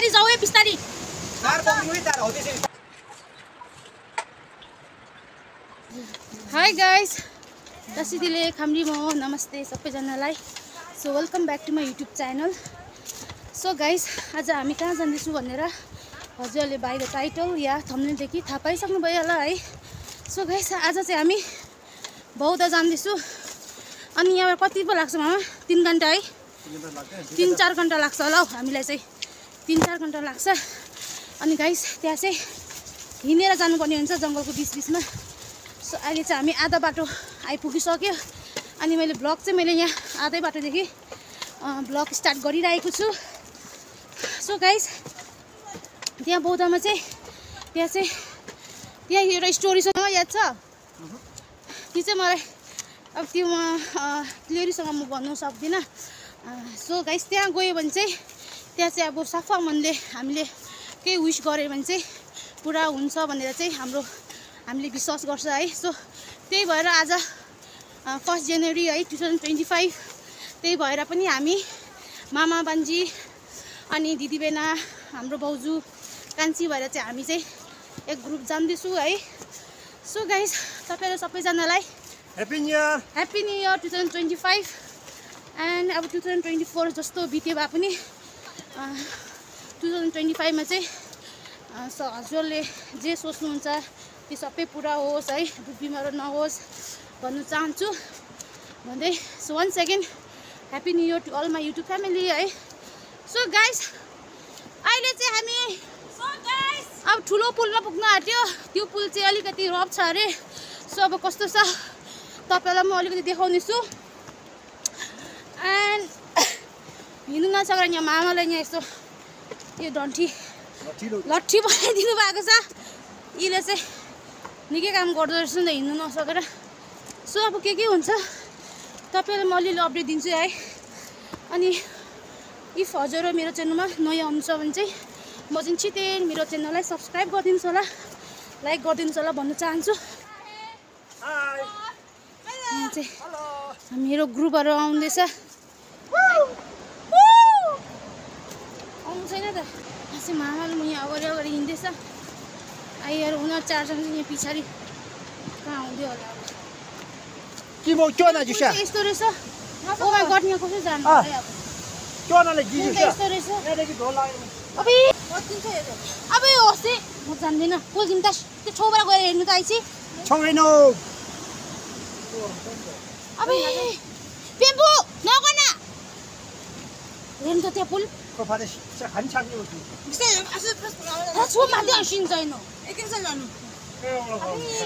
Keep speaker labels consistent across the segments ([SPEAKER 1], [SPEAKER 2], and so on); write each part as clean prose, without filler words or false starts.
[SPEAKER 1] बिस्तारी जाऊ है बिस्तारी हाई गाइस दसिदिले खामरी म नमस्ते सबैजनालाई so welcome back to my YouTube channel so guys आज हामी कहाँ जाँदैछौँ भनेर हजुरहरूले बाई द टाइटल या थम्बनेलदेखि थाहा पाइसक्नु भयो होला है सो गाइस आज चाहिँ हामी बौद्ध जाँदैछौँ अनि यहाँबाट कति पो लाग्छ मामा 3 घन्टा है 3-4 घन्टा लाग्छ होला हौ हामीलाई चाहिँ 3-4 घन्टा लाग्छ अनि गाइस त्यहाँ चाहिँ हिँडेर जानुपर्ने हुन्छ जङ्गलको बिचबिचमा सो अहिले चाहिँ हामी आधा बाटो आइपुगिसक्यो अनि मैले ब्लग चाहिँ मैले यहाँ आधै बाटोदेखि ब्लग स्टार्ट गरिरहेको छु सो गाइस त्यहाँ बौद्धमा चाहिँ त्यहाँ एउटा स्टोरी छ याद छ त्यो चाहिँ मलाई अब त्यो म क्लियरसँग म भन्नु सक्दिनँ सो गाइस त्यहाँ गयो भने चाहिँ त्यहाँ चाहिँ अब सफा मनले हामीले केही विश गऱ्यो भने चाहिँ पुरा हुन्छ भनेर चाहिँ हामीले विश्वास गर्छ है सो त्यही भएर आज 1 जनवरी है 2025 त्यही भएर पनि हामी मामा बान्जी अनि दिदीबेना हाम्रो भाउजू कान्छी भएर चाहिँ हामी चाहिँ एक ग्रुप जाँदैछौँ है सो गाइस तपाईहरु सबैजनालाई ह्यापी न्यू इयर 2025 एन्ड अब 2024 जस्तो बित्यो भए पनि 2025 मा चाहिँ हजुरले जे सोच्नुहुन्छ त्यो सबै पुरा होस् है बिमार नहोस् भन्नु चाहन्छु भन्दै so once again happy new year to all my YouTube family है सो गाइस अहिले चाहिँ हामी अब ठुलो पुलमा पुग्न आँट्यो त्यो पुल चाहिँ अलिकति रफ छ अरे सो अब कस्तो छ तपाईलाई म अलिकति देखाउने छु एन्ड हिँड्नु नसकेर यहाँ मामालाई यहाँ यस्तो यो डन्ठी लट्ठी बनाइदिनु भएको छ यसले चाहिँ निकै काम गर्दो रहेछ नि त हिँड्नु नसकेर सो अब के हुन्छ तपाईलाई म अलिअलि अपडेट दिन्छु है अनि इफ हजुर मेरो च्यानलमा नयाँ हुनुहुन्छ भने चाहिँ म चाहिँ छिटै मेरो च्यानललाई सब्सक्राइब गरिदिनुहोस् होला लाइक गरिदिनुहोस् होला भन्न चाहन्छु यहाँ चाहिँ मेरो ग्रुपहरू आउँदैछ आउनु छैन त चाहिँ मामाले म यहाँ अगाडि हिँड्दैछ आइहरू उनीहरू 4 जना चाहिँ यहाँ पछाडि कहाँ आउँदै होला यस्तो रहेछ ओ माई गड यहाँ कसरी जानु यस्तो रहेछ अब होस् म जान्दिनँ पुलदिन त त्यो छेउबाट गएर हेर्नु त आइछि अब पेम्पु नगर्न हेर्नु त त्यहाँ पुल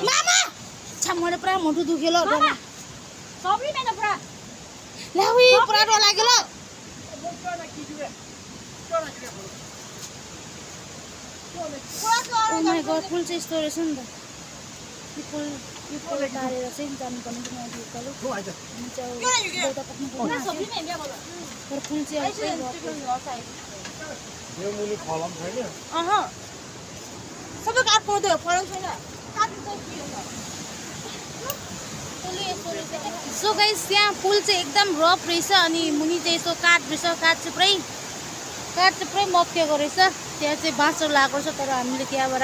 [SPEAKER 1] मामा छामले पुरा मुटु दुख्यो ल पुरा डर लाग्यो ल ओ माई गड पुल चाहिँ यस्तो रहेछ नि त यो पुल तारेर चाहिँ जानुपर्ने तर पुल चाहिँ सबै काठ पर्दैन फरक छैन सो गाइस त्यहाँ पुल चाहिँ एकदम रफ रहेछ अनि मुनि चाहिँ यसो काठ रहेछ काठ चाहिँ पुरै मक्केको रहेछ त्यहाँ चाहिँ बाँसहरू लगाएको रहेछ तर हामीले त्यहाँबाट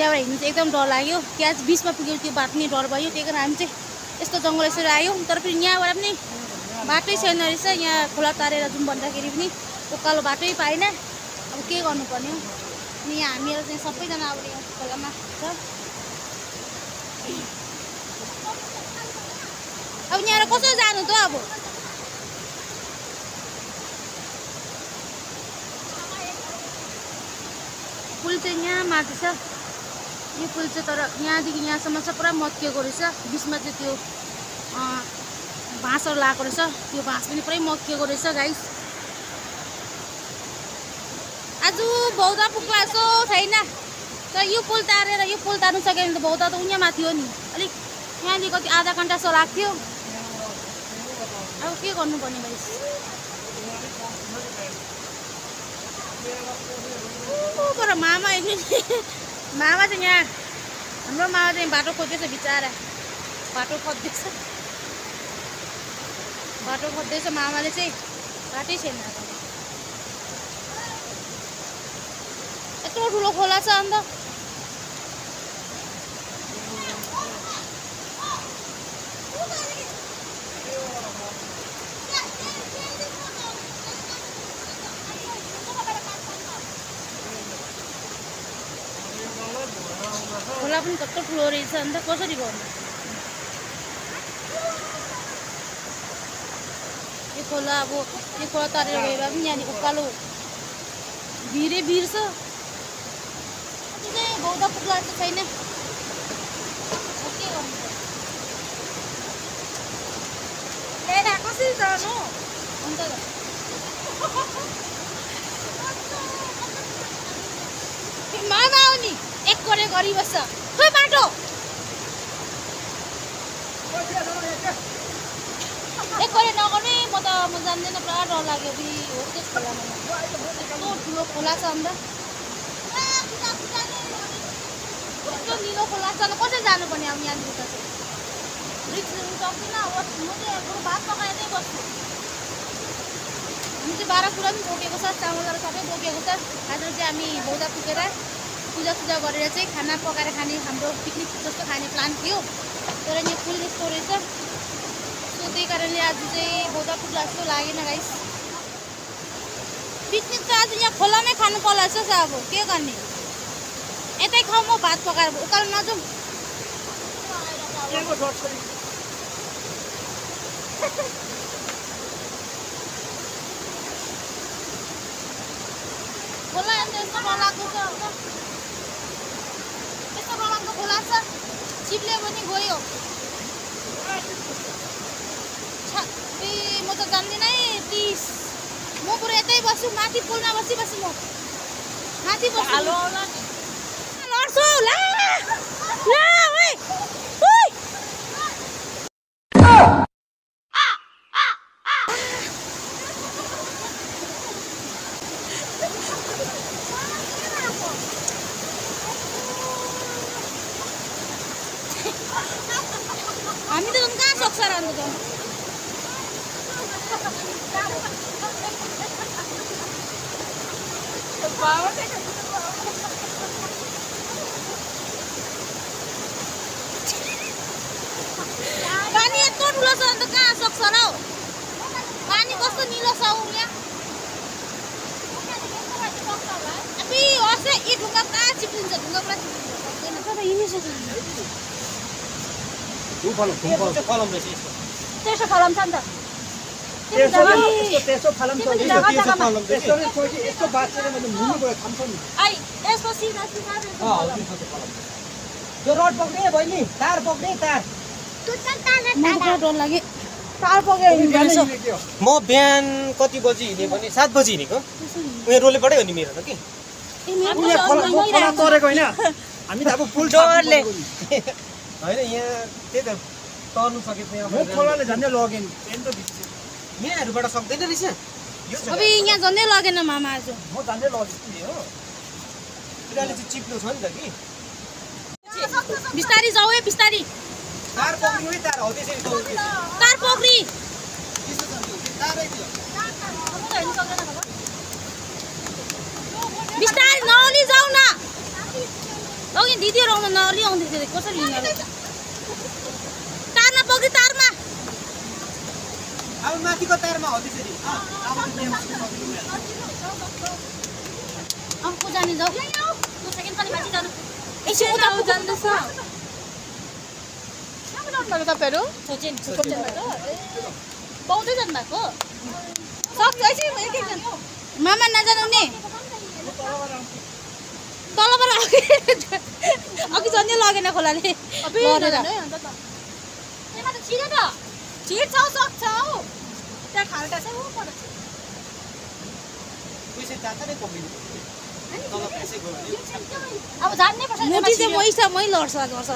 [SPEAKER 1] हिँड्नु चाहिँ एकदम डर लाग्यो त्यहाँ चाहिँ बिचमा पुग्यो त्यो बाटो नै डर भयो त्यही कारण हामी चाहिँ यस्तो जङ्गल यसरी आयौँ तर फेरि यहाँबाट पनि बाटै छैन रहेछ यहाँ खोला तारेर जाउँ भन्दाखेरि पनि उकालो बाटै पाएन अब के गर्नुपर्ने हो अनि यहाँ हामीहरू चाहिँ सबैजना अब यहाँ खोलामा छ अब यहाँ कसरी जानु त अब पुल चाहिँ यहाँ माथि छ यो पुल चाहिँ तर यहाँदेखि यहाँसम्म चाहिँ पुरा मक्किएको रहेछ बिचमा चाहिँ त्यो बाँसहरू लगाएको रहेछ त्यो बाँस पनि पुरै मक्किएको रहेछ गाइस आज बौद्ध पुग्ला जस्तो छैन तर यो पुल तार्नु सक्यो भने त बौद्ध त उहाँ माथि हो नि अलिक यहाँदेखि कति आधा घन्टा जस्तो लाग्थ्यो अब के गर्नुपर्ने गाइस तर मामा चाहिँ यहाँ हाम्रो मामा चाहिँ बाटो खोज्दैछ बिचारा बाटो खोज्दैछ मामाले चाहिँ बाटै छैन यत्रो ठुलो खोला छ अन्त खोला पनि कत्रो ठुलो रहेछ अन्त कसरी गर्नु यो खोला अब यो खोला तरेर गयो भए पनि यहाँनिर उकालो भिरै भिर छ चाहिँ बौद्ध पुग्ला चाहिँ छैन के गर्नु कसरी जानु अन्त मामा आउने एक करे गरिबस्छ खोइ बाटो एक करे नगर्ने म जान्दैन पुरा डर लाग्यो कि हो त्यस खोलामा यस्तो ठुलो खोला छ अन्त यस्तो निलो खोला छ कसरी जानुपर्ने अब यहाँनिर त चाहिँ रिक्स लिनु सक्दिनँ अब म चाहिँ यहाँको भात पकाएरै बस्छु हामी चाहिँ बाह्रकुरा पनि बोकेको छ चामलहरू सबै बोकेको छ आज चाहिँ हामी बौद्ध पुगेर पूजा गरेर चाहिँ खाना पकाएर खाने हाम्रो पिकनिक जस्तो खाने प्लान थियो तर यहाँ फुल यस्तो रहेछ सो त्यही कारणले आज चाहिँ बौद्ध पुग्ला जस्तो लागेन गाइस पिकनिक त आज यहाँ खोलामै खानु पर्ला जस्तो छ अब के गर्ने यतै खाऊ म भात पकाएर उकालो नजाउँ खोला अन्त यस्तो डरलाग्दो छ अन्त यस्तो डरलाग्दो खोला छ चिप्ले पनि गयो म त जान्दिनँ है प्लिज म पुरा यतै बस्छु माथि पुलमा बसी म माथि बस्छु लड्छु ला ओइ हामी त कहाँ सक्छ र अन्त पानी यत्रो ठुलो छ अन्त कहाँ सक्छ र पानी कस्तो निलो छ यहाँ अबि असे यी ढुङ्गा कहाँ चिप्लिन्छ ढुङ्गा पुरा चिप्लिन्छ तर यिनी छ तेर्सो फलम छ नि त
[SPEAKER 2] तेर्सो फलम छ यस्तो बाँचेर मैले मुनि गयो खान्छ नि
[SPEAKER 1] आई यसको सिधा सिधा
[SPEAKER 2] त्यो रड पक्ने बहिनी तार पक्ने तार
[SPEAKER 1] मलाई डर लाग्यो तार पक्यो
[SPEAKER 3] म बिहान कति बजी हिँडेँ भने 7 बजी हिँडेको उयो रोलेबाटै हो नि मेरो त कि
[SPEAKER 2] खोला तरेको होइन हामी त अब पुल
[SPEAKER 3] डरले होइन यहाँ त्यही त तर्नु सकेको यहाँ
[SPEAKER 2] खोलाले झन्डै लग्यो नि
[SPEAKER 3] यहाँहरूबाट सक्दैन रहेछ
[SPEAKER 1] अब यहाँ झन्डै लगेन मामा आज
[SPEAKER 2] म झन्डै लगेको नि हो
[SPEAKER 3] तिनीहरूले चाहिँ चिप्लो छ नि त कि
[SPEAKER 1] बिस्तारी जाऊ है बिस्तारी
[SPEAKER 3] तार पक्रिनु है तार हो त्यसरी
[SPEAKER 1] तार पक्री बिस्तारी नअली जाऊ न अघि दिदीहरू आउनु नअली आउँदै थियो कसरी लिनु तारमा पक्री तारमा
[SPEAKER 3] अब माथिको तारमा हो त्यसरी
[SPEAKER 1] अम्पू जाने जाऊ तँ सेकेन्ड पनि माथि जानु यसो उता जान्दैछ कहाँबाट तपाईँहरू पाउँदै जानु भएको मामा नजानु नि तलबाट अघि झन्डै लगेन खोलाले अब जान्नै पर्छ मोटी चाहिँ मै लड्छ गर्छ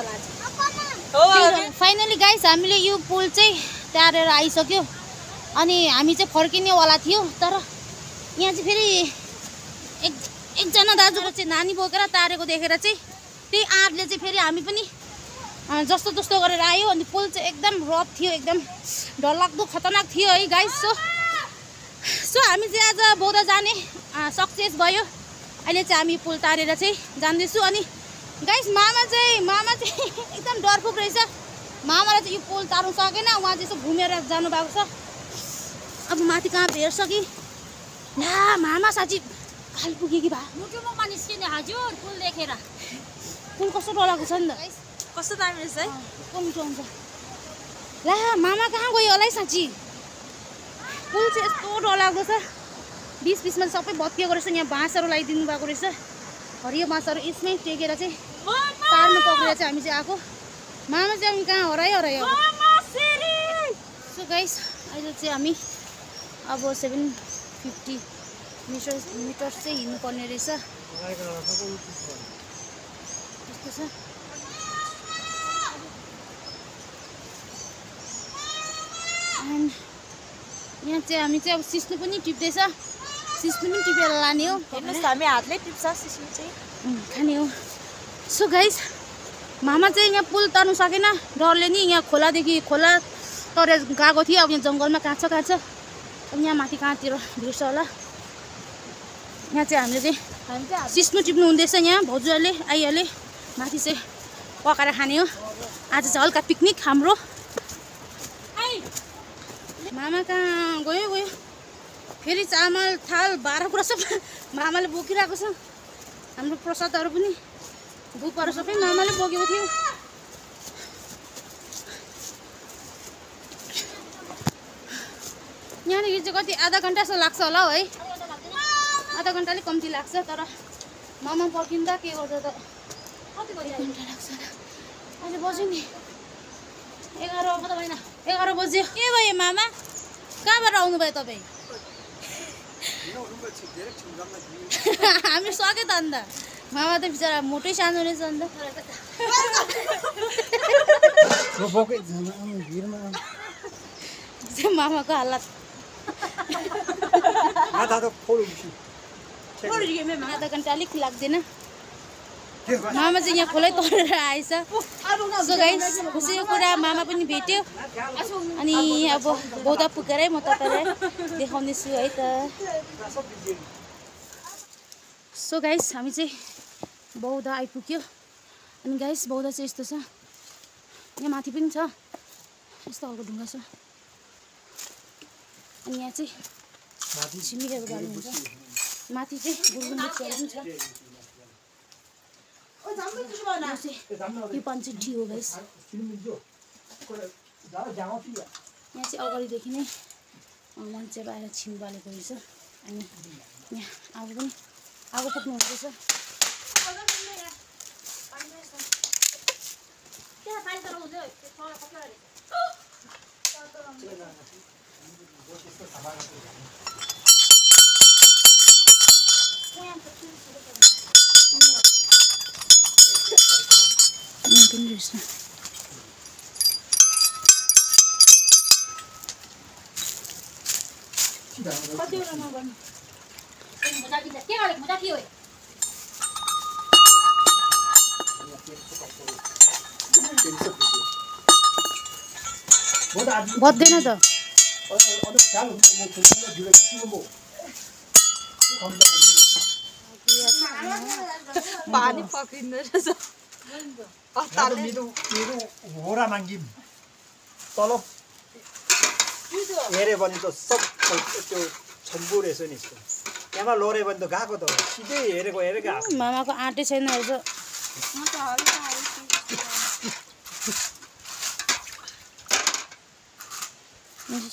[SPEAKER 1] होला फाइनली गाइस हामीले यो पुल चाहिँ तारेर आइसक्यो अनि हामी चाहिँ फर्किनेवाला थियो तर यहाँ चाहिँ फेरि एकजना दाजुको चाहिँ नानी बोकेर तारेको देखेर चाहिँ त्यही आँटले चाहिँ फेरि हामी पनि जस्तो जस्तो गरेर आयो अनि पुल चाहिँ एकदम रफ थियो एकदम डरलाग्दो खतरनाक थियो है गाइस सो हामी चाहिँ आज बौद्ध जाने सक्सेस भयो अहिले चाहिँ हामी पुल तारेर चाहिँ जाँदैछु। अनि गाइस मामा चाहिँ एकदम डरफुक रहेछ। मामाले चाहिँ यो पुल तार्नु सकेन, उहाँ चाहिँ यसो घुमेर जानुभएको छ। अब माथि कहाँ भेट्छ कि ला मामा साँच्ची खाली पुग्यो कि भा
[SPEAKER 4] मुटुमा निस्किने हजुर पुल देखेर।
[SPEAKER 1] पुल कस्तो डरलाग्दो छ नि त,
[SPEAKER 4] कस्तो दामी रहेछ है।
[SPEAKER 1] मिठो हुन्छ। ला मामा कहाँ गयो होला है साँच्ची। पुल चाहिँ यस्तो डरलाग्दो छ, बिचमा सबै भत्किएको रहेछ। यहाँ बाँसहरू लगाइदिनु भएको रहेछ, हरियो बाँसहरू यसमै टेकेर चाहिँ तार्नु पक्रेर चाहिँ हामी चाहिँ आएको। मामा चाहिँ हामी कहाँ हरायो। सो गाइस अहिले चाहिँ हामी अब 750 मिटर चाहिँ हिँड्नुपर्ने रहेछ। यस्तो छ। एन्ड यहाँ चाहिँ हामी चाहिँ अब सिस्नु पनि टिप्दैछ, सिस्नु पनि टिपेर लाने हो।
[SPEAKER 4] हेर्नुहोस् हामी हातले टिप्छ सिस्नु चाहिँ
[SPEAKER 1] खाने हो। सो गाइस मामा चाहिँ यहाँ पुल तर्नु सकेन, डरले नि। यहाँ खोलादेखि खोला तरेर गएको थियो। अब यहाँ जङ्गलमा काँच अब यहाँ माथि कहाँतिर भेट्छ होला। यहाँ चाहिँ हामीले चाहिँ सिस्नु टिप्नु हुँदैछ। यहाँ भाउजूहरूले आइहाले, माथि चाहिँ पकाएर खाने हो। आज चाहिँ हल्का पिकनिक हाम्रो। मामा कहाँ गयो फेरि चामल थाल भाँडा कुरा सब मामाले बोकिरहेको छ। हाम्रो प्रसादहरू पनि धुपहरू सबै मामाले बोकेको थियो। यहाँनिर चाहिँ कति आधा घन्टा जस्तो लाग्छ होला हौ है। आधा घन्टा अलिक कम्ती लाग्छ, तर मामा पर्खिँदा के गर्दा त कति घन्टा लाग्छ होला। अहिले बज्यो नि 11 बज्यो। के भयो मामा, कहाँबाट आउनुभयो तपाईँ? हामी सक्यो त अन्त। मामा त बिचरा मोटै सानो रहेछ अन्त। मामाको हालत आधा घन्टा अलिक लाग्दैन। मामा चाहिँ यहाँ खोलै तरेर आएछ। सो गाइस खुसीको कुरा मामा पनि भेट्यो। अनि अब बौद्ध पुगेरै म तपाईँलाई देखाउनेछु है त। सो गाइस हामी चाहिँ बौद्ध आइपुग्यो। अनि गाइस बौद्ध चाहिँ यस्तो छ, यहाँ माथि पनि छ यस्तो खालको ढुङ्गा छ। अनि यहाँ चाहिँ छिमेकीहरू गर्नुहुन्छ, माथि चाहिँ गुरुङहरू पनि छ। यो पञ्चेठी हो गाइस। यहाँ चाहिँ अगाडिदेखि नै मान्छेहरू आएर छिन बालेको रहेछ। अनि यहाँ आगो पुग्नु हुँदैछ। पनि रहेछ। बज्दैन त।
[SPEAKER 4] पानी पक्रिँदो रहेछ।
[SPEAKER 2] मेरो होरा माग्यौँ तल हेऱ्यो भने त सब त्यो छम्बु रहेछ नि। त्यहाँबाट लड्यो भने त गएको त सिधै हेरेको आएको।
[SPEAKER 1] मामाको आँटै छैन रहेछ।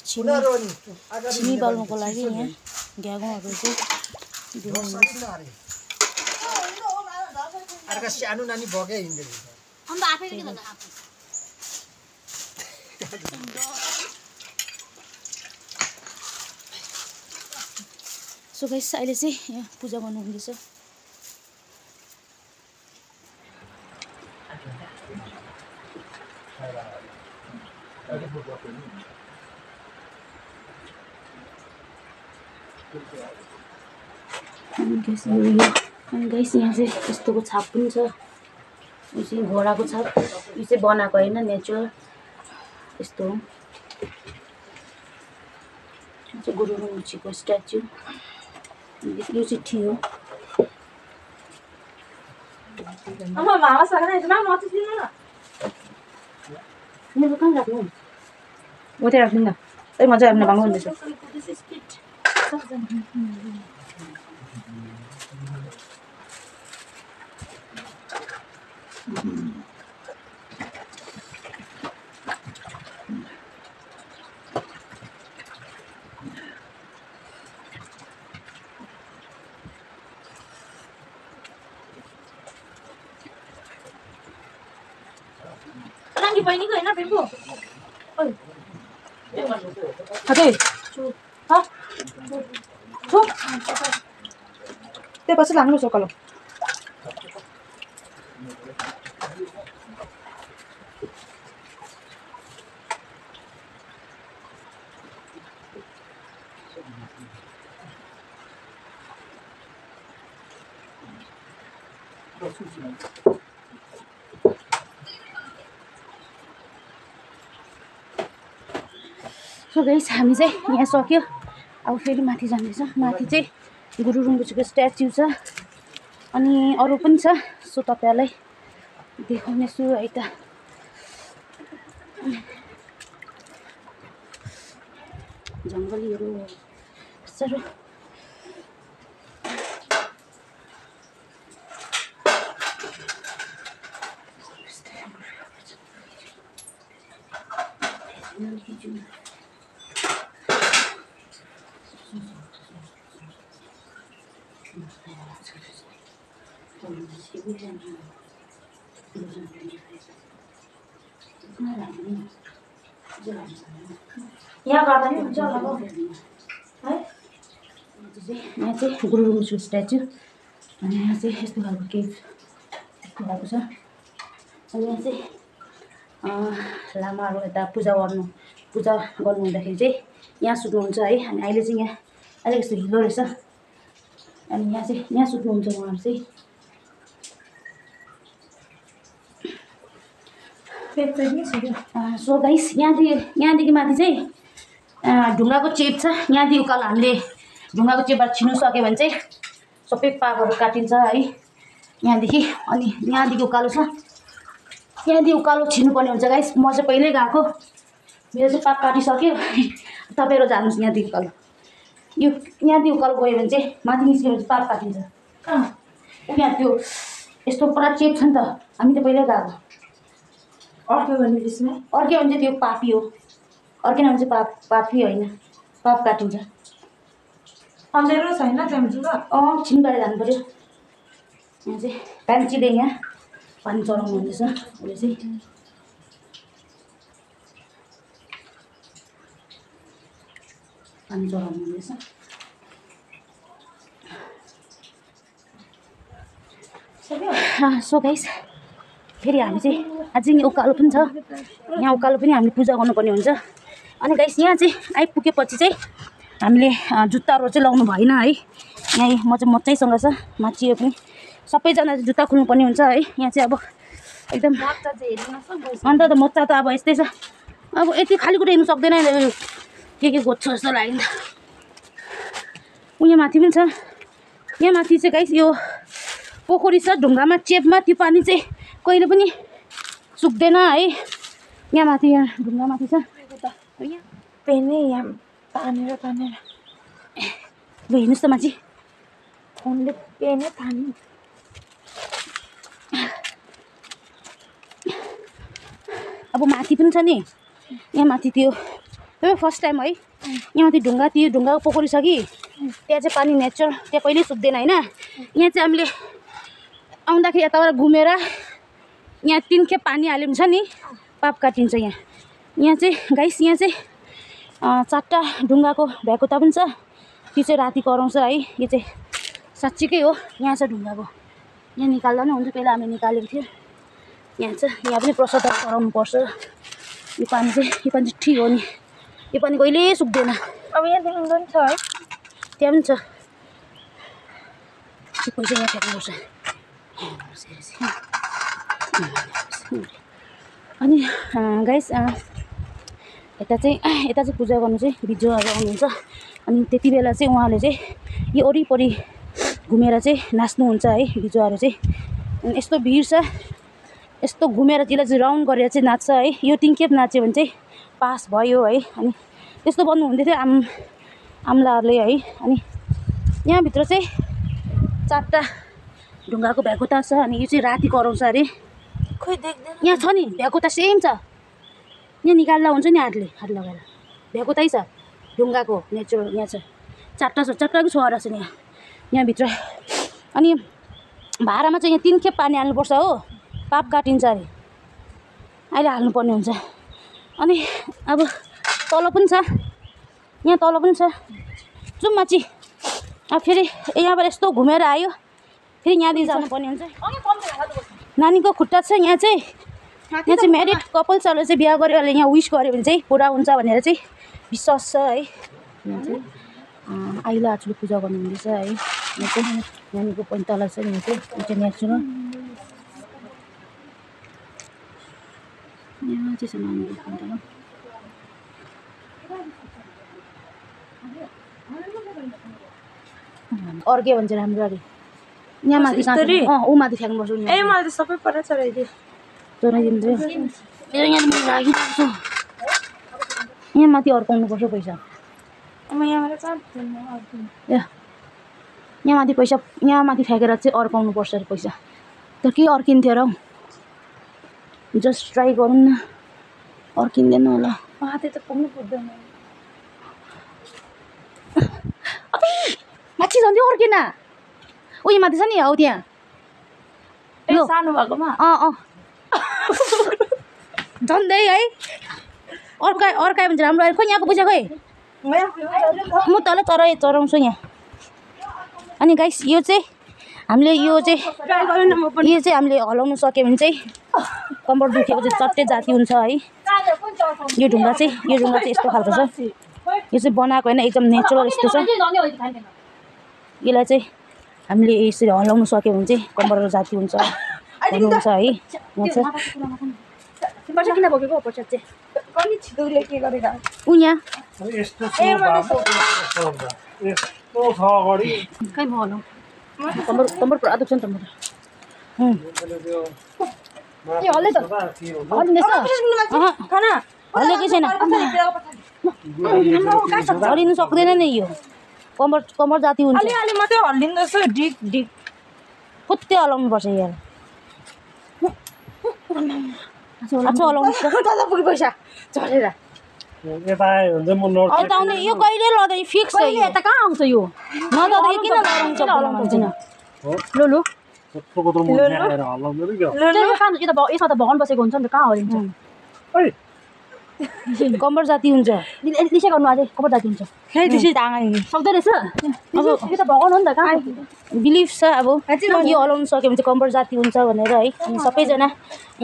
[SPEAKER 1] छिमी बाल्नुको लागि यहाँ घ्यागोहरू चाहिँ
[SPEAKER 2] अर्का सानो नानी बगे हिँड्दै
[SPEAKER 1] सो गाइस अहिले चाहिँ यहाँ पूजा गर्नु हुँदैछ। अनि गाइस यहाँ चाहिँ यस्तोको छाप पनि छ। यो चाहिँ घोडाको छाप, यो चाहिँ बनाएको होइन, नेचुरल यस्तो हो। यो चाहिँ गुरु रुचीको स्ट्याचु, यो चाहिँ थियो।
[SPEAKER 4] Ama mama sana itu mama mau sini mana?
[SPEAKER 1] Ini bukan rakhnu. Udah rakhnu na. Tapi मजा आउने bangun besok.
[SPEAKER 4] Lagi bayi ni ke enak bimbo? Oi.
[SPEAKER 1] Oke. Hah? Tuh. Dia pasti langsung kalau. So guys, हामी चाहिँ यहाँ सक्यो। अब फेरि माथि जाँदैछौँ। माथि चाहिँ गुरु रुम्बुचको स्ट्याच्यु छ अनि अरू पनि छ। सो तपाईहरुलाई देखाउनेछु है त। जंगलीहरु सर
[SPEAKER 4] यहाँ गर्दा नि हुन्छ होला है?
[SPEAKER 1] यहाँ चाहिँ गुरु रुम्बुचको स्ट्याच्यु अनि यहाँ चाहिँ यस्तो खालको केभ भएको छ। अनि यहाँ चाहिँ लामाहरू यता पूजा गर्नु हुँदाखेरि चाहिँ यहाँ सुत्नुहुन्छ है। अनि अहिले चाहिँ यहाँ अलिक यस्तो हिलो रहेछ। अनि यहाँ सुत्नुहुन्छ उहाँहरू चाहिँ। सो गाइस यहाँदेखि माथि चाहिँ ढुङ्गाको चेप छ। यहाँदेखि उकालो हामीले ढुङ्गाको चेपबाट छिर्नु सक्यो भने चाहिँ सबै पापहरू काटिन्छ है यहाँदेखि। अनि यहाँदेखि उकालो छ। यहाँदेखि उकालो छिर्नुपर्ने हुन्छ गाइस। म चाहिँ पहिल्यै गएको, मेरो चाहिँ पाप काटिसक्यो। तपाईँहरू जानुहोस् यहाँदेखि उकालो। यो यहाँदेखि उकालो गयो भने चाहिँ माथि निस्क्यो भने पाप काटिन्छ। यहाँ त्यो यस्तो पुरा चेप छ नि त। हामी त पहिल्यै गएको।
[SPEAKER 4] अर्को भने त्यसमा
[SPEAKER 1] अर्कै भने चाहिँ त्यो पापी हो, अर्कै नाम चाहिँ पापी होइन, पाप काटिन्छ।
[SPEAKER 4] अँध्यारो छैन त्यहाँ जुगा?
[SPEAKER 1] छिन गरेर जानु पर्यो। यहाँ चाहिँ कान्छीले यहाँ पानी चढाउनु हुँदैछ। उसले चाहिँ पानी चढाउनु हुँदैछ। सो गाइस फेरि हामी चाहिँ अझै यहाँ उकालो पनि छ। यहाँ उकालो पनि हामीले पूजा गर्नुपर्ने हुन्छ। अनि गाइस यहाँ चाहिँ आइपुगेपछि चाहिँ हामीले जुत्ताहरू चाहिँ लाउनु भएन है। यहाँ मच्चाइसँग छ माचियो पनि। सबैजना चाहिँ जुत्ता खोल्नुपर्ने हुन्छ है। यहाँ चाहिँ अब एकदम अन्त त मच्चा त अब यस्तै छ। अब यति खाली कुरा हेर्नु सक्दैन। के गोज्छ जस्तो लाग्यो नि त। यहाँ माथि पनि छ। यहाँ माथि चाहिँ गाइस यो पोखरी छ ढुङ्गामा चेपमा। त्यो पानी चाहिँ कहिले पनि सुक्दैन है। यहाँ माथि यहाँ ढुङ्गा माथि छ।
[SPEAKER 4] पेने यहाँ तानेर
[SPEAKER 1] ल हेर्नुहोस् त माथि
[SPEAKER 4] फोनले पेने तान्नु।
[SPEAKER 1] अब माथि पनि छ नि। यहाँ माथि त्यो फर्स्ट टाइम है। यहाँ माथि ढुङ्गाको पोखरी छ कि त्यहाँ चाहिँ पानी नेचर, त्यहाँ कहिल्यै सुक्दैन होइन। यहाँ चाहिँ हामीले आउँदाखेरि यताबाट घुमेर यहाँ 3 खेप पानी हाल्यो भने छ नि पाप काटिन्छ। यहाँ चाहिँ गाइस यहाँ चाहिँ 4टा ढुङ्गाको भ्याकुता पनि छ। त्यो चाहिँ राति कराउँछ है। यो चाहिँ साँच्चीकै हो। यहाँ छ ढुङ्गाको। यहाँ निकाल्दा नि हुन्छ। पहिला हामी निकालेको थियो। यहाँ छ। यहाँ पनि प्रसाद कराउनु पर्छ। यो पानी चाहिँ ठिक हो नि। यो पानी कहिल्यै सुक्दैन।
[SPEAKER 4] अब यहाँ देख्नु पनि छ है।
[SPEAKER 1] त्यहाँ पनि छ। पैसा यहाँ फ्याँक्नुपर्छ। अनि गाइस यता चाहिँ पूजा गर्नु चाहिँ बिजुवाहरू आउनुहुन्छ। अनि त्यति बेला चाहिँ उहाँले चाहिँ यो वरिपरि घुमेर चाहिँ नाच्नुहुन्छ है बिजुवाहरू चाहिँ। अनि यस्तो भिड छ, यस्तो घुमेर त्यसलाई चाहिँ राउन्ड गरेर चाहिँ नाच्छ है। यो 3 खेप नाच्यो भने चाहिँ पास भयो है। अनि त्यस्तो बन्नु हुँदै थियो आम्लाहरूले है। अनि यहाँभित्र चाहिँ 4टा ढुङ्गाको भ्यागुता छ। अनि यो चाहिँ राति कराउँछ अरे।
[SPEAKER 4] खोइ देख्दैन।
[SPEAKER 1] यहाँ छ नि भ्यागुता सेम छ, यहाँ निकाल्दा हुन्छ नि हात लगाएर। भ्यागुतै छ ढुङ्गाको नेचुरल। यहाँ छ 4टाको छोरा छ यहाँभित्र। अनि भाँडामा चाहिँ यहाँ 3 खेप पानी हाल्नुपर्छ हो, पाप काटिन्छ अरे। अहिले हाल्नुपर्ने हुन्छ। अनि अब तल पनि छ, यहाँ तल पनि छ। जाउँ माथि। अब फेरि यहाँबाट यस्तो घुमेर आयो, फेरि यहाँदेखि जानुपर्ने हुन्छ। नानीको खुट्टा छ यहाँ चाहिँ म्यारिड कपल्सहरूले चाहिँ बिहा गऱ्यो भने यहाँ विस गऱ्यो भने चाहिँ पुरा हुन्छ भनेर चाहिँ विश्वास छ है। यहाँ चाहिँ आइला आचुले पूजा गर्नु हुँदैछ है। यहाँ चाहिँ नानीको पनि तल छ। यहाँ चाहिँ नेचुरल यहाँ चाहिँ छ नानीको पनि तल। अर्के भन्छ राम्रो अरे। यहाँ माथि ऊ माथि फ्याँक्नुपर्छ।
[SPEAKER 4] ए मलाई त सबै परा चढाइदियो।
[SPEAKER 1] चढाइदिनु मेरो यहाँ म राखिदिएको छु। यहाँ माथि अर्काउनुपर्छ पैसा। यहाँ माथि पैसा, यहाँ माथि फ्याँकेर चाहिँ अर्काउनुपर्छ अरे पैसा। त के अर्किन्थ्यो र हौ? जस्ट ट्राई गरौँ न, अर्किँदैन होला।
[SPEAKER 4] माथि त पुग्नु पुग्दैन।
[SPEAKER 1] माथि झन्थ्यो अर्किन। उयो माथि छ नि हौ त्यहाँ
[SPEAKER 4] सानो भएकोमा
[SPEAKER 1] झन्दै है। अर्कायो भने राम्रो आयो। खोइ यहाँको पैसा खोइ, म तल चढाउँछु यहाँ। अनि गाइस यो चाहिँ हामीले हामीले हलाउनु सक्यो भने चाहिँ कम्बर दुखेको चाहिँ चट्टै जाती हुन्छ है। यो ढुङ्गा चाहिँ यस्तो खालको छ। यो चाहिँ बनाएको होइन, एकदम नेचुरल यस्तो छ। यसलाई चाहिँ हामीले यसरी हलाउनु सक्यो भने चाहिँ कम्बर जाती हुन्छ भन्नुहुन्छ है। यहाँ चाहिँ पैसा किन बोकेको पैसा चाहिँ
[SPEAKER 4] पनि छिटोले के गरेर
[SPEAKER 1] उ यहाँ
[SPEAKER 2] यस्तो छ अगाडि
[SPEAKER 1] कहीँ म हलाउँ। कम्बर पुरा दुख्छ नि त मेरो। ए हल्दै त हल्लिँदैछ। हल्लेकै छैन, हल्लिनु सक्दैन नि यो। कम्बर जाती हुन्छ।
[SPEAKER 4] अलि मात्रै हल्लिँदैछ। डिक डिक
[SPEAKER 1] कति हलाउनुपर्छ यहाँ। अच्छा हलाउनु
[SPEAKER 4] पुग्यो पैसा झरेर।
[SPEAKER 2] यता आयो भने चाहिँ म नोट
[SPEAKER 1] अन्त आउने यो कहिले लदा फिक्स है। यता कहाँ आउँछ यो? नलदा किन हलाउँछ? लो लो
[SPEAKER 2] यत्रोको त म ल्याएर हल्लाउँदै नि क्या।
[SPEAKER 1] यसमा त भगवान बसेको हुन्छ नि त, कहाँ हलिन्छ?
[SPEAKER 2] ओइ
[SPEAKER 1] कम्बर जाती हुन्छ। दिशा गर्नु अझै कम्बर जाती हुन्छ। सक्दो रहेछ। अब यो त भगवान हो नि त, कहाँ बिलिभ छ। अब यो हलाउनु सक्यो भने चाहिँ कम्बर जाती हुन्छ भनेर है। अनि सबैजना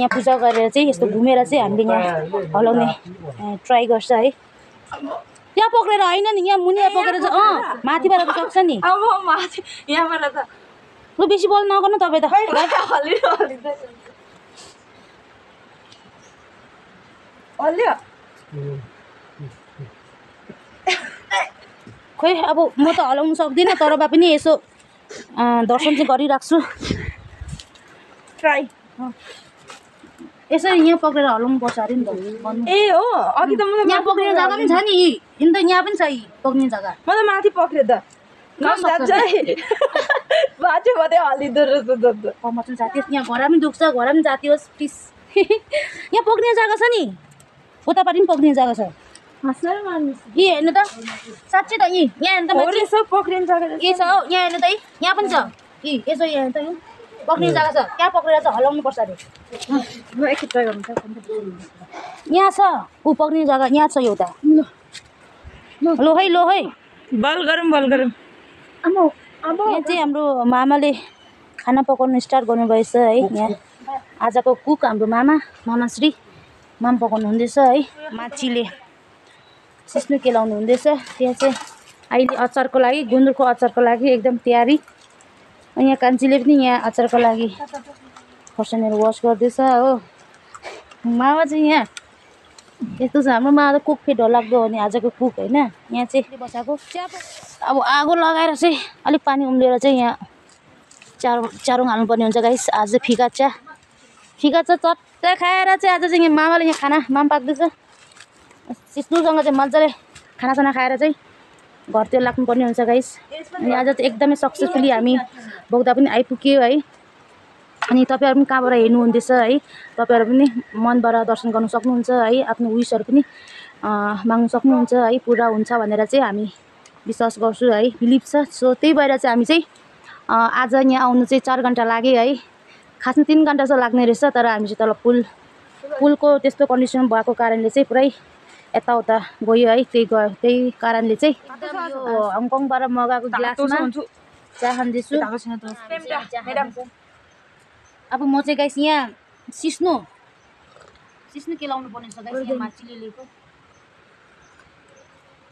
[SPEAKER 1] यहाँ पूजा गरेर चाहिँ यस्तो घुमेर चाहिँ हामीले यहाँ हलाउने ट्राई गर्छ है। त्यहाँ पक्रेर होइन नि, यहाँ मुनिया पक्रेर चाहिँ माथिबाट त सक्छ नि।
[SPEAKER 4] अब माथि यहाँबाट त
[SPEAKER 1] लु बेसी बोल नगर्नु तपाईँ त।
[SPEAKER 4] हल्लियो
[SPEAKER 1] खोइ अब म त हलाउनु सक्दिनँ, तर भए पनि यसो दर्शन चाहिँ गरिराख्छु।
[SPEAKER 4] ट्राई
[SPEAKER 1] यसरी यहाँ पक्रेर हलाउनु पर्छ अरे नि त।
[SPEAKER 4] ए हो अघि त म
[SPEAKER 1] यहाँ पक्रिने जग्गा पनि छ नि, इन त यहाँ पनि छ पक्रिने जग्गा।
[SPEAKER 4] म त माथि पक्रे त माथि मात्रै हल्लिँदो रहेछ।
[SPEAKER 1] कम्मर चाहिँ जाती यहाँ घोडा पनि दुख्छ, घोडा पनि जाती होस् प्लिज। यहाँ पक्रिने जग्गा छ नि, उतापट्टि पनि पक्रिने जग्गा छ। यी हेर्नु त साँच्चै त, यी यहाँ हेर्नु त
[SPEAKER 4] सब पक्रिने जग्गा
[SPEAKER 1] के छ हौ। यहाँ हेर्नु त यहाँ पनि छ यी, यसो यहाँ हेर्नु त यो पक्रिने जग्गा छ। त्यहाँ पक्रेर चाहिँ हलाउनु पर्छ अरे।
[SPEAKER 4] म एकखेप ट्राई गर्नु
[SPEAKER 1] यहाँ छ ऊ पक्रिने जग्गा, यहाँ छ एउटा। लो है
[SPEAKER 4] बल गरौँ
[SPEAKER 1] यहाँ चाहिँ हाम्रो मामाले खाना पकाउनु स्टार्ट गर्नुभएछ है। यहाँ आजको कुक हाम्रो मामाश्री पकाउनु हुँदैछ है। माछीले सिस्नु केलाउनु हुँदैछ। त्यहाँ चाहिँ अहिले अचारको लागि, गुन्द्रुकको अचारको लागि एकदम तयारी। यहाँ कान्छीले पनि यहाँ अचारको लागि खोर्सानीहरू वास गर्दैछ हो। मामा चाहिँ यहाँ यस्तो छ, हाम्रो मामा त कुक फेरि डरलाग्दो हो नि आजको कुक होइन। यहाँ चाहिँ बसाएको अब आगो लगाएर चाहिँ अलिक पानी उम्लेर चाहिँ यहाँ चारोङ हाल्नुपर्ने हुन्छ गाइस। आज फिका चिया चट्टा खाएर चाहिँ आज चाहिँ मामाले यहाँ खाना माम पाक्दैछ। सिस्नुसँग चाहिँ मजाले खानासाना खाएर चाहिँ घरतिर लाग्नुपर्ने हुन्छ गाइस। अनि आज चाहिँ एकदमै सक्सेसफुली हामी बौद्ध पनि आइपुग्यो है। अनि तपाईँहरू पनि कहाँबाट हेर्नुहुँदैछ है, तपाईँहरू पनि मनबाट दर्शन गर्नु सक्नुहुन्छ है, आफ्नो विसहरू पनि माग्नु सक्नुहुन्छ है, पुरा हुन्छ भनेर चाहिँ हामी विश्वास गर्छु है, बिलिभ छ। सो त्यही भएर चाहिँ हामी चाहिँ आज यहाँ आउनु चाहिँ 4 घन्टा लाग्यो है। खासमा 3 घन्टा जस्तो लाग्ने रहेछ, तर हामी चाहिँ तल पुलको त्यस्तो कन्डिसन भएको कारणले चाहिँ पुरै यताउता गयो है। त्यही कारणले चाहिँ हङकङबाट मगाएको ग्लासमा चिया खाँदैछु। अब म चाहिँ गाइस यहाँ सिस्नु के लाउनु पर्ने छ गाइस, यहाँ माछीले लिएको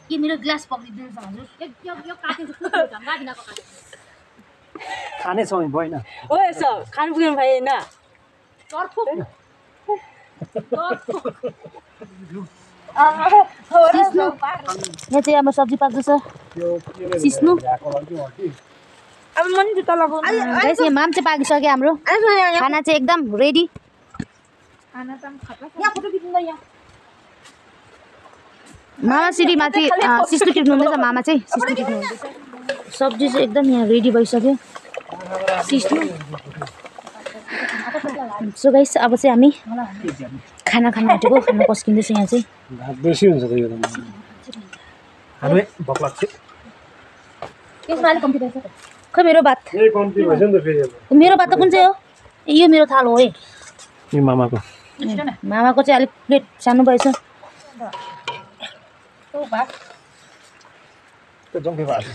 [SPEAKER 1] के मेरो ग्लास पक्रिदिनु छ हजुर। यो काटेको ढङ्गा
[SPEAKER 2] खाने समय भएन।
[SPEAKER 4] ओ यसो खानु पुग्नु भएन।
[SPEAKER 1] यहाँ चाहिँ अब सब्जी पाक्दैछ सिस्नु।
[SPEAKER 4] अब मनी जुत्ता लगाउनु
[SPEAKER 1] गाइस यहाँ माम चाहिँ पाकिसक्यो हाम्रो। खाना चाहिँ एकदम रेडी। मामा सिँढीमाथि सिस्नु टिप्नु हुँदैछ, मामा चाहिँ सिस्नु टिप्नु हुँदैछ। सब्जी चाहिँ एकदम यहाँ रेडी भइसक्यो सिस्नु। सो गाइस अब चाहिँ हामी खाना खानु आँटेको, खाना पस्किँदैछ यहाँ चाहिँ।
[SPEAKER 2] बेसी हुन्छ त यो त हामी भोक लाग्छ।
[SPEAKER 1] त्यसमा अलिक कम्ती रहेछ। खै मेरो भात,
[SPEAKER 2] ए कम्ती भएछ नि त फेरि।
[SPEAKER 1] मेरो भात त कुन चाहिँ हो? यो मेरो थाल हो है।
[SPEAKER 2] यो मामाको
[SPEAKER 1] चाहिँ अलिक प्लेट सानो भएछ।
[SPEAKER 2] त्यो जङ्के भात छ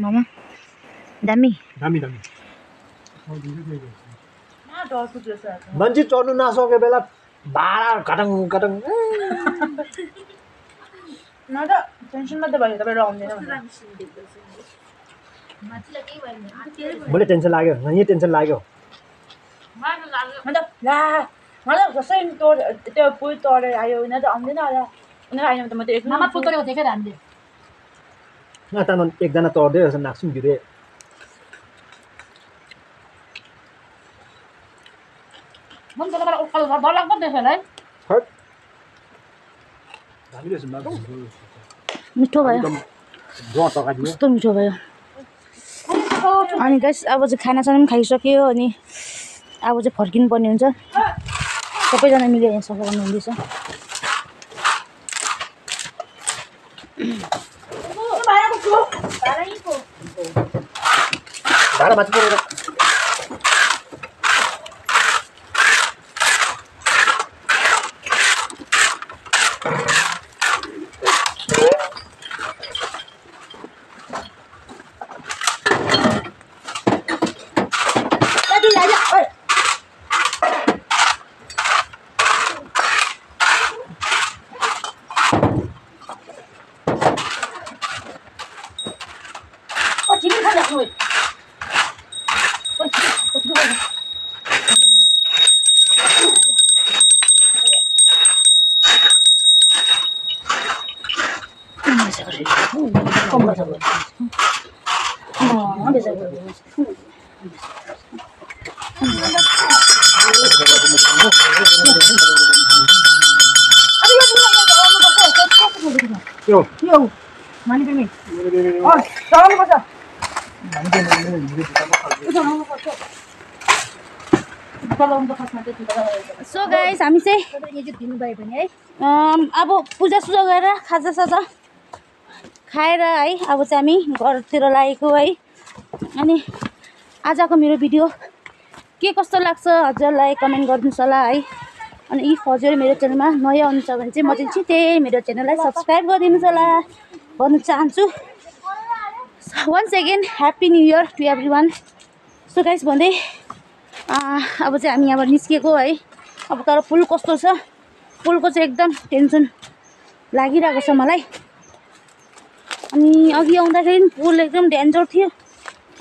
[SPEAKER 1] मामा दामी
[SPEAKER 2] मान्छे चढ्नु नसके बेला भाडा घटङ
[SPEAKER 4] न त टेन्सन मात्रै भयो तपाईँ आउँदैन
[SPEAKER 2] मैले टेन्सन लाग्यो, यही टेन्सन लाग्यो।
[SPEAKER 4] मतलब जसै त्यो पुल तोडेर आयो उनीहरू त आउँदैन होला। उनीहरू आएन भने त म त एक
[SPEAKER 1] मामा पुल तोडेको थियो क्या हामीले।
[SPEAKER 2] एकजना तर्दै रहेछ, नाक्छु नि गिरे।
[SPEAKER 1] मिठो भयो, कस्तो मिठो भयो। अनि गाइस अब चाहिँ खानासाना पनि खाइसक्यो, अनि अब चाहिँ फर्किनु पर्ने हुन्छ। सबैजना मिलेर यहाँ सफा गर्नु हुँदैछ।
[SPEAKER 2] भाडा माथि परेर
[SPEAKER 1] सो गाइस हामी चाहिँ दिनुभयो भने है अब पूजासुजा गरेर खाजासाजा खाएर है अब चाहिँ हामी घरतिर लागेको है। अनि आजको मेरो भिडियो के कस्तो लाग्छ हजुरलाई कमेन्ट गरिदिनुहोस् होला है। अनि इफ हजुर मेरो च्यानलमा नयाँ हुनुहुन्छ भने चाहिँ म चाहिँ छिट्टै मेरो च्यानललाई सब्सक्राइब गरिदिनुहोस् होला भन्न चाहन्छु। Once again happy new year to everyone. So guys भन्दै अब चाहिँ हामी यहाँबाट निस्किएको है। अब तर पुल कस्तो छ, पुलको चाहिँ एकदम टेन्सन लागिरहेको छ मलाई। अनि अघि आउँदाखेरि पुल एकदम डेन्जर थियो,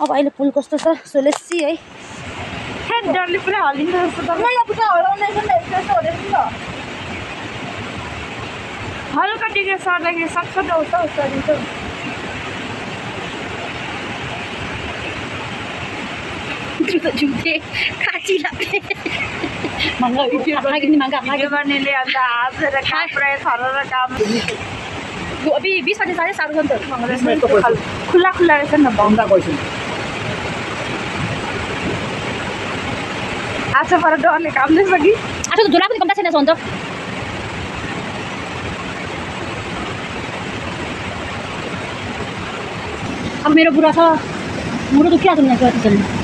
[SPEAKER 1] अब अहिले पुल कस्तो छ सो लेट्स सी है।
[SPEAKER 4] डरले पुरा हल्लिन्छ जस्तो त मलाई पुरा हराउँदैछ नि यस्तो हुँदैछ नि त। हल्का टिकेट सर्दाखेरि सक्छ त उस्तो दिन्छ।
[SPEAKER 1] झुटे काची लाग्ने महँगा खागिनी महँगा
[SPEAKER 4] भिडियो गर्नेले अन्त हाँसेर काप्रे छरेर काम
[SPEAKER 1] अभी 20 बजे साढे 7 घन्टा
[SPEAKER 4] खुल्ला खुल्ला रहेछ नि
[SPEAKER 2] भन्दा पैसा
[SPEAKER 4] आज पर डरले काम नै सकी
[SPEAKER 1] आजको झोला पनि कम्ता छैन सन्त अब मेरो बुढा छ मुडो दुखिरहेको छ नि कति चल्ने